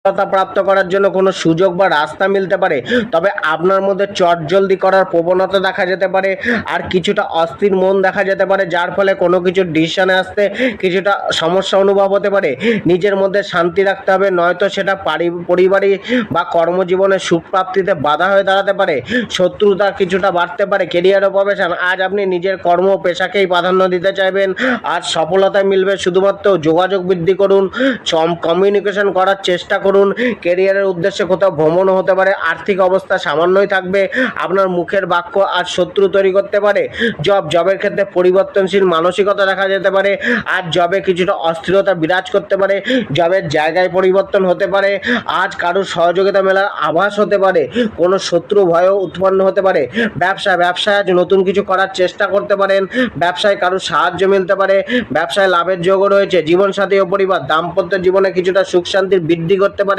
সফলতা প্রাপ্ত করার জন্য কোনো সুযোগ বা রাস্তা মিলতে পারে, তবে আপনার মধ্যে চটজলদি করার প্রবণতা দেখা যেতে পারে। আর কিছুটা অস্থির মন দেখা যেতে পারে, যার ফলে কোনো কিছু ডিসিশনে আসতে কিছুটা সমস্যা অনুভব হতে পারে। নিজের মধ্যে শান্তি রাখতে হবে, নয়তো সেটা পরিবারিক বা কর্মজীবনে সুখ প্রাপ্তিতে বাধা হয়ে দাঁড়াতে পারে। শত্রুতা কিছুটা বাড়তে পারে। কেরিয়ারে প্রফেশন, আজ আপনি নিজের কর্ম পেশাকেই প্রাধান্য দিতে চাইবেন। আজ সফলতা মিলবে, শুধুমাত্র যোগাযোগ বৃদ্ধি করুন, কমিউনিকেশন করার চেষ্টা করুন। কেরিয়ারের উদ্দেশ্যে কোথাও ভ্রমণও হতে পারে। আর্থিক অবস্থা সামান্যই থাকবে। আপনার মুখের বাক্য আজ শত্রু তৈরি করতে পারে। জবের ক্ষেত্রে পরিবর্তনশীল মানসিকতা দেখা যেতে পারে। আজ জবে কিছুটা অস্থিরতা বিরাজ করতে পারে। জবের জায়গায় পরিবর্তন হতে পারে। আজ কারোর সহযোগিতা মেলার আভাস হতে পারে। কোনো শত্রু ভয়ও উৎপন্ন হতে পারে। ব্যবসায় আজ নতুন কিছু করার চেষ্টা করতে পারেন। ব্যবসায় কারোর সাহায্য মিলতে পারে। ব্যবসায় লাভের যোগও রয়েছে। জীবনসাথী ও পরিবার, দাম্পত্য জীবনে কিছুটা সুখ শান্তির বৃদ্ধি করতে